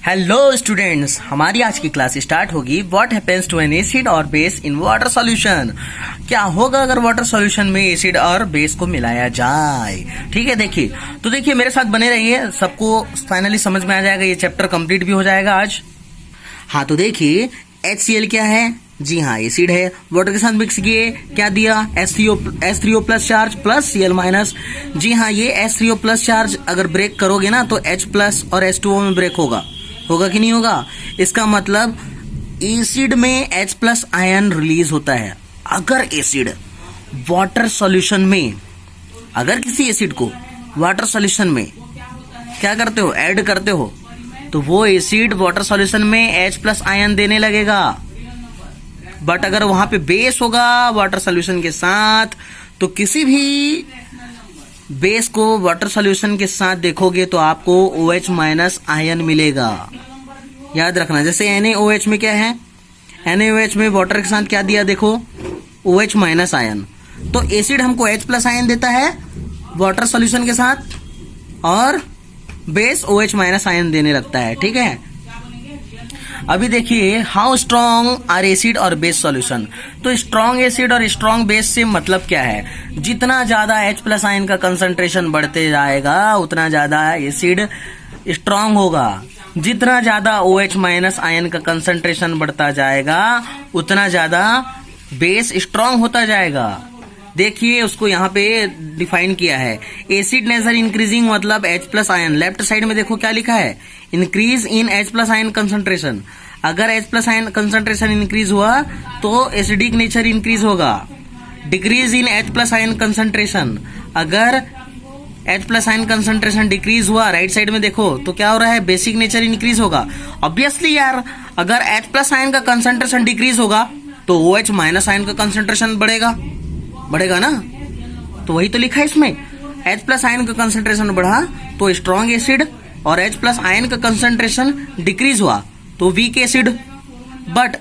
Hello students, हमारी आज की क्लास स्टार्ट होगी। What happens to an acid और बेस इन वाटर सॉल्यूशन। क्या होगा अगर वाटर सॉल्यूशन में एसिड और बेस को मिलाया जाए। ठीक है, देखिए मेरे साथ बने रहिए, सबको फाइनली समझ में आ जाएगा, ये चैप्टर कंप्लीट भी हो जाएगा आज। हाँ तो देखिए HCl क्या है। जी हाँ, एसिड है। वाटर के साथ मिक्स किए, क्या दिया, H3O plus charge plus Cl minus. जी हाँ, ये H3O प्लस चार्ज अगर ब्रेक करोगे ना तो H प्लस और H2O में ब्रेक होगा कि नहीं होगा। इसका मतलब एसिड में H प्लस आयन रिलीज होता है। अगर एसिड वाटर सॉल्यूशन में, अगर किसी एसिड को वाटर सॉल्यूशन में क्या करते हो, ऐड करते हो, तो वो एसिड वाटर सॉल्यूशन में H प्लस आयन देने लगेगा। बट अगर वहां पे बेस होगा वाटर सॉल्यूशन के साथ, तो किसी भी बेस को वाटर सॉल्यूशन के साथ देखोगे तो आपको OH माइनस आयन मिलेगा। याद रखना, जैसे NaOH में क्या है, NaOH में वाटर के साथ क्या दिया, देखो OH माइनस आयन। तो एसिड हमको H प्लस आयन देता है वाटर सॉल्यूशन के साथ, और बेस OH माइनस आयन देने लगता है। ठीक है, अभी देखिए हाउ स्ट्रॉन्ग आर एसिड और बेस सॉल्यूशन। तो स्ट्रॉन्ग एसिड और स्ट्रॉन्ग बेस से मतलब क्या है, जितना ज्यादा H प्लस आयन का कंसंट्रेशन बढ़ते जाएगा उतना ज्यादा एसिड स्ट्रॉन्ग होगा। जितना ज्यादा OH माइनस आयन का कंसंट्रेशन बढ़ता जाएगा उतना ज्यादा बेस स्ट्रॉन्ग होता जाएगा। देखिए उसको यहाँ पे डिफाइन किया है, एसिड नेचर इंक्रीजिंग मतलब H plus ion. Left side में देखो क्या लिखा है, increase in H plus ion concentration. अगर H plus ion concentration increase हुआ तो एसिडिक नेचर इंक्रीज होगा। Decrease in H plus ion concentration, अगर H plus ion concentration decrease हुआ, राइट साइड में देखो तो क्या हो रहा है, बेसिक नेचर इंक्रीज होगा। ऑब्वियसली यार, अगर H प्लस आयन का कंसंट्रेशन डिक्रीज होगा तो OH माइनस आयन का कंसंट्रेशन बढ़ेगा ना। तो वही तो लिखा है इसमें, H प्लस आयन का कंसंट्रेशन बढ़ा तो स्ट्रॉन्ग एसिड, और H प्लस आयन का कंसंट्रेशन डिक्रीज हुआ तो weak acid. But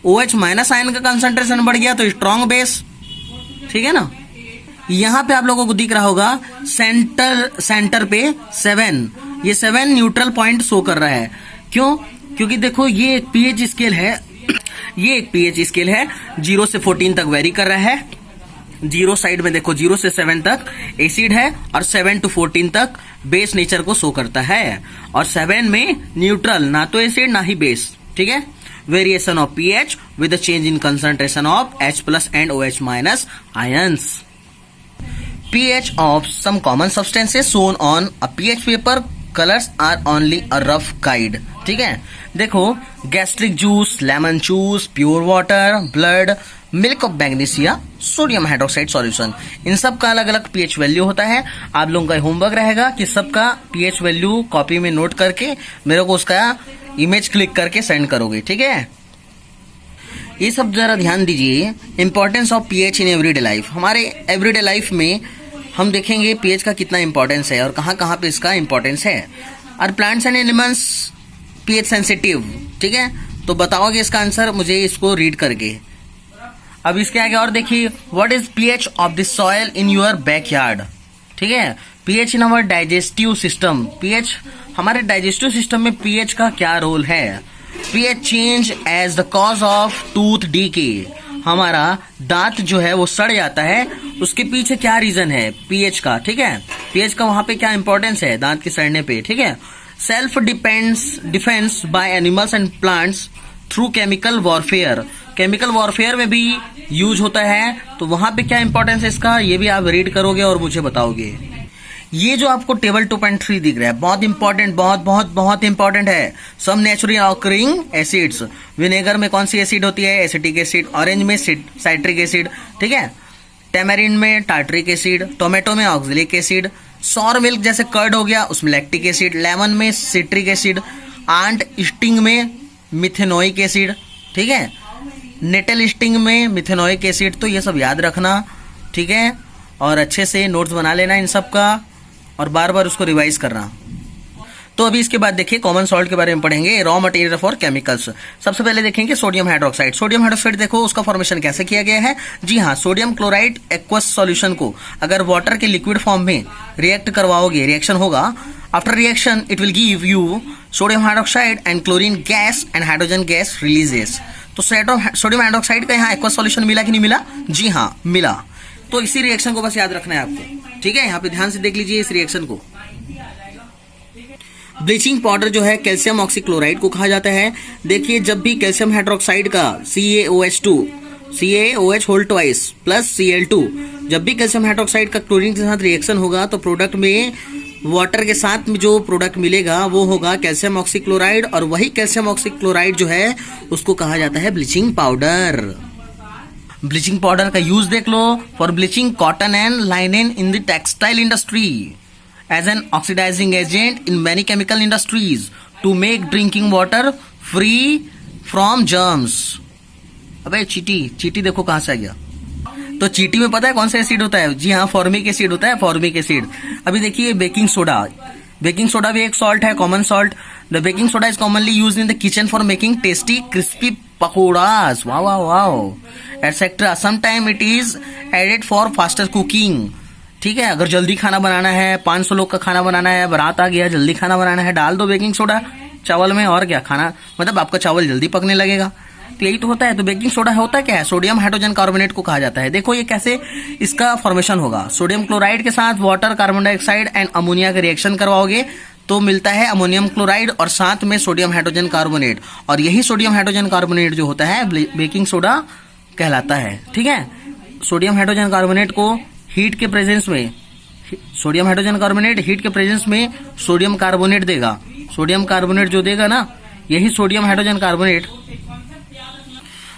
OH minus ion का कंसंट्रेशन बढ़ गया तो स्ट्रॉन्ग बेस। ठीक है ना। यहां पे आप लोगों को दिख रहा होगा सेंटर पे 7, ये 7 न्यूट्रल पॉइंट शो कर रहा है। क्यों? क्योंकि देखो ये एक pH स्केल है, ये एक pH स्केल है, 0 से 14 तक वेरी कर रहा है। 0 साइड में देखो 0 से 7 तक एसिड है और 7 to 14 तक बेस नेचर को शो करता है, और 7 में न्यूट्रल, ना तो एसिड ना ही बेस। ठीक है, variation of pH with the change in concentration of H plus and OH minus ions. pH of some common substances shown on a pH paper, colors are only a rough guide। ठीक है, देखो gastric juice, lemon juice, pure water, blood, milk of magnesia, sodium hydroxide solution, इन सब का अलग अलग pH value होता है। आप लोगों का होमवर्क रहेगा कि सबका pH वैल्यू कॉपी में नोट करके मेरे को उसका इमेज क्लिक करके सेंड करोगे। ठीक है, ये सब जरा ध्यान दीजिए, importance of pH in everyday life. हमारे एवरीडे लाइफ में हम देखेंगे pH का कितना इंपॉर्टेंस है और कहाँ कहाँ पे इसका इंपॉर्टेंस है। और plants and animals pH sensitive. ठीक है, तो बताओगे इसका आंसर मुझे इसको रीड करके। अब इसके आगे और देखिए, what is pH of the soil in your backyard. ठीक है, pH in our digestive system. pH, हमारे डाइजेस्टिव सिस्टम में pH का क्या रोल है। pH change as the cause of tooth decay. हमारा दांत जो है वो सड़ जाता है, उसके पीछे क्या रीजन है, pH का। ठीक है, pH का वहां पे क्या इंपॉर्टेंस है दांत के सड़ने पे। ठीक है, self defence by animals and plants through chemical warfare. Chemical warfare में भी यूज होता है, तो वहां पे क्या इंपॉर्टेंस है इसका, ये भी आप रीड करोगे और मुझे बताओगे। ये जो आपको टेबल 2.3 दिख रहा है, बहुत इंपॉर्टेंट, बहुत इंपॉर्टेंट है। सम नेचुरली ऑकरिंग एसिड्स। विनेगर में कौन सी एसिड होती है, एसिटिक एसिड। ऑरेंज में साइट्रिक एसिड। ठीक है, टेमेरिन में टार्ट्रिक एसिड, टोमेटो में ऑक्जेलिक एसिड, सॉर मिल्क जैसे कर्ड हो गया उसमें लैक्टिक एसिड, लेमन में सिट्रिक एसिड, आंट स्टिंग में मिथेनोइक एसिड। ठीक है, नेटल स्टिंग में मिथेनोइक एसिड। तो ये सब याद रखना। ठीक है, और अच्छे से नोट्स बना लेना इन सब का, और बार बार उसको रिवाइज करना। तो अभी इसके बाद देखिए कॉमन सॉल्ट के बारे में पढ़ेंगे, रॉ मटेरियल फॉर केमिकल्स। सबसे पहले देखेंगे सोडियम हाइड्रोक्साइड। सोडियम हाइड्रोक्साइड देखो उसका फॉर्मेशन कैसे किया गया है। जी हाँ, सोडियम क्लोराइड एक्वस सॉल्यूशन को अगर वाटर के लिक्विड फॉर्म में रिएक्ट करवाओगे, रिएक्शन होगा, after reaction it will give you sodium hydroxide and chlorine gas and hydrogen gas releases. तो सोडियम हाइड्रोक्साइड का यहाँ एक्वस सॉल्यूशन मिला कि नहीं मिला? जी हाँ, मिला। तो इसी रिएक्शन को बस याद रखना है आपको, ठीक है। यहाँ पे ध्यान से देख लीजिए इस रिएक्शन को। ब्लीचिंग पाउडर जो है कैल्शियम ऑक्सीक्लोराइड को कहा जाता है। देखिए जब भी कैल्शियम हाइड्रोक्साइड का CaOH whole twice plus Cl2, जब भी कैल्शियम हाइड्रोक्साइड का क्लोरीन के साथ रिएक्शन होगा तो प्रोडक्ट में वाटर के साथ में जो प्रोडक्ट मिलेगा वो होगा कैल्शियम ऑक्सीक्लोराइड, और वही कैल्शियम ऑक्सीक्लोराइड जो है उसको कहा जाता है ब्लीचिंग पाउडर। ब्लीचिंग पाउडर का यूज देख लो, for bleaching cotton and linen in the textile industry, as an oxidising agent in many chemical industries, to make drinking water free from germs. अबे चीटी देखो कहां से आ गया। तो चीटी में पता है कौन सा एसिड होता है? जी हाँ, फॉर्मिक एसिड होता है, फॉर्मिक एसिड। अभी देखिए बेकिंग सोडा। बेकिंग सोडा भी एक सॉल्ट है, common salt. The baking soda is commonly used in the kitchen for making tasty crispy pakoras, वाह वाह वाह, etcetera. Sometime it is added for faster cooking. ठीक है, अगर जल्दी खाना बनाना है, 500 लोग का खाना बनाना है, बारात आ गया, जल्दी खाना बनाना है, डाल दो बेकिंग सोडा चावल में, और क्या खाना, मतलब आपका चावल जल्दी पकने लगेगा। तो यही तो होता है। तो बेकिंग सोडा होता क्या है? सोडियम हाइड्रोजन कार्बोनेट को कहा जाता है। देखो ये कैसे इसका फॉर्मेशन होगा। सोडियम क्लोराइड के साथ water, carbon dioxide and ammonia का रिएक्शन करवाओगे तो मिलता है अमोनियम क्लोराइड और साथ में सोडियम हाइड्रोजन कार्बोनेट, और यही सोडियम हाइड्रोजन कार्बोनेट जो होता है बेकिंग सोडा कहलाता है। ठीक है, सोडियम हाइड्रोजन कार्बोनेट को हीट के प्रेजेंस में, सोडियम हाइड्रोजन कार्बोनेट हीट के प्रेजेंस में सोडियम कार्बोनेट देगा। सोडियम कार्बोनेट जो देगा ना, यही सोडियम हाइड्रोजन कार्बोनेट।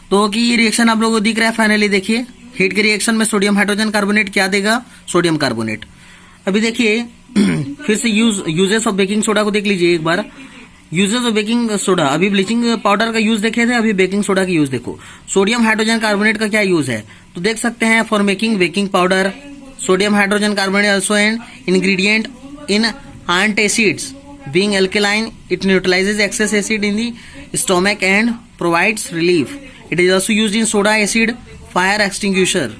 तो कि ये रिएक्शन आप लोगों को दिख रहा है। फाइनली देखिए हीट के रिएक्शन में सोडियम हाइड्रोजन कार्बोनेट क्या देगा? Sodium carbonate. अभी देखिए फिर से यूजेस ऑफ बेकिंग सोडा को देख लीजिए एक बार। यूजेस ऑफ बेकिंग सोडा, अभी ब्लीचिंग पाउडर का यूज देखे थे, अभी बेकिंग सोडा का यूज देखो। सोडियम हाइड्रोजन कार्बोनेट का क्या यूज है तो देख सकते हैं, for making baking powder. Sodium hydrogen carbonate also an ingredient in antacids, being alkaline it न्यूट्रलाइजेज excess acid in the stomach and provides relief. It is also use in soda acid fire extinguisher.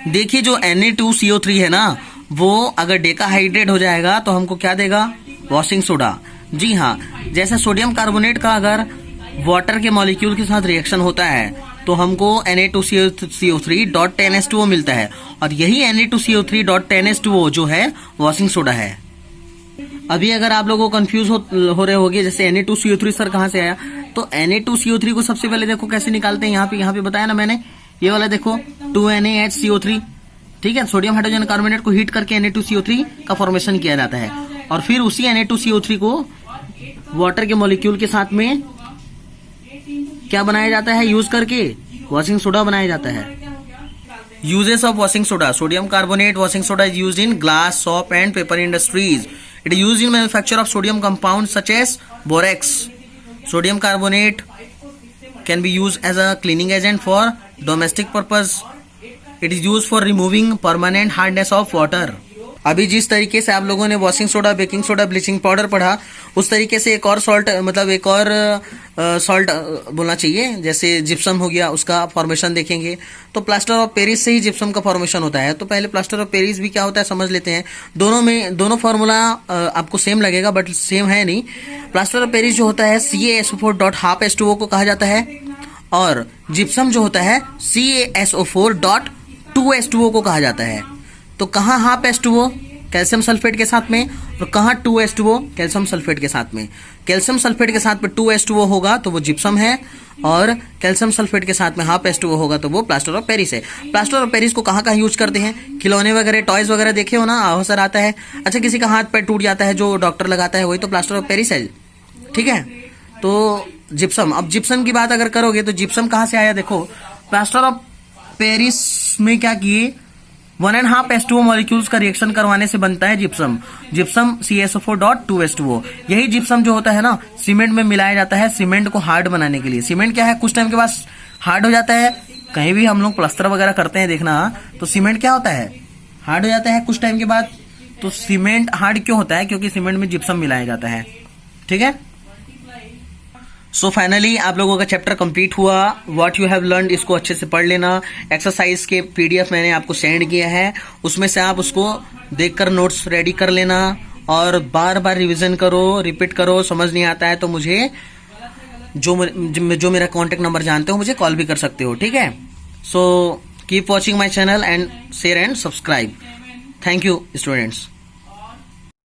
देखिए जो Na2CO3 है ना, वो अगर decahydrate हो जाएगा तो हमको क्या देगा? Washing soda. जी हाँ, जैसे सोडियम कार्बोनेट का अगर वाटर के मॉलिक्यूल के साथ रिएक्शन होता है तो हमको Na2CO3.10H2O मिलता है, और यही Na2CO3.10H2O जो है वॉशिंग सोडा है। अभी अगर आप लोगों को कंफ्यूज हो रहे होंगे जैसे Na2CO3 सर कहां से आया, तो Na2CO3 को सबसे पहले देखो कैसे निकालते हैं। यहाँ पे बताया ना मैंने, ये वाला देखो 2NaHCO3। ठीक है, सोडियम हाइड्रोजन कार्बोनेट को हीट करके Na2CO3 का फॉर्मेशन किया जाता है, और फिर उसी Na2CO3 को वाटर के मॉलिक्यूल के साथ में क्या बनाया जाता है? यूज करके वॉशिंग सोडा बनाया जाता है। Uses of washing soda. Sodium carbonate washing soda is used in glass, soap and paper industries. It is used in manufacture of sodium compounds such as borax. Sodium carbonate can be used as a cleaning agent for domestic purpose. It is used for removing permanent hardness of water. अभी जिस तरीके से आप लोगों ने washing soda, baking soda, bleaching powder पढ़ा, उस तरीके से एक और सॉल्ट, मतलब एक और सॉल्ट बोलना चाहिए, जैसे जिप्सम हो गया, उसका फॉर्मेशन देखेंगे। तो प्लास्टर ऑफ पेरिस से ही जिप्सम का फॉर्मेशन होता है। तो पहले प्लास्टर ऑफ पेरिस भी क्या होता है समझ लेते हैं। दोनों फॉर्मूला आपको सेम लगेगा, बट सेम है नहीं। प्लास्टर ऑफ पेरिस जो होता है CaSO4.12H2O को कहा जाता है, और जिप्सम जो होता है CaSO4.2H2O को कहा जाता है। तो कहाँ हाफ H2O? कैल्शियम सल्फेट के साथ में, और कहाँ 2H2O? कैल्शियम सल्फेट के साथ में। कैल्शियम सल्फेट के साथ में 2H2O होगा तो वो जिप्सम है, और कैल्शियम सल्फेट के साथ में हाफ H2O होगा तो वो प्लास्टर ऑफ पेरिस है। प्लास्टर ऑफ पेरिस को कहाँ यूज करते हैं? खिलौने वगैरह, टॉयज वगैरह देखे हो ना, अवसर आता है। अच्छा, किसी का हाथ पैर टूट जाता है, जो डॉक्टर लगाता है, वही तो प्लास्टर ऑफ पेरिस है। ठीक है, तो जिप्सम। अब जिप्सम की बात अगर करोगे तो जिप्सम कहाँ से आया? देखो प्लास्टर ऑफ पेरिस में क्या किए, 1.5 H2O मॉलिक्यूल्स का रिएक्शन करवाने से बनता है जिप्सम। Gypsum CaSO4.2H2O। यही जिप्सम जो होता है ना, सीमेंट में मिलाया जाता है सीमेंट को हार्ड बनाने के लिए। सीमेंट क्या है, कुछ टाइम के बाद हार्ड हो जाता है। कहीं भी हम लोग प्लास्टर वगैरह करते हैं, देखना, तो सीमेंट क्या होता है, हार्ड हो जाता है कुछ टाइम के बाद। तो सीमेंट हार्ड क्यों होता है? क्योंकि सीमेंट में जिप्सम मिलाया जाता है। ठीक है। सो फाइनली आप लोगों का चैप्टर कंप्लीट हुआ। व्हाट यू हैव लर्नड इसको अच्छे से पढ़ लेना। एक्सरसाइज के पीडीएफ मैंने आपको सेंड किया है, उसमें से आप उसको देखकर नोट्स रेडी कर लेना और बार बार रिवीजन करो, रिपीट करो। समझ नहीं आता है तो मुझे जो मेरा कॉन्टेक्ट नंबर जानते हो मुझे कॉल भी कर सकते हो, ठीक है। So keep watching my channel and share and subscribe. Thank you students.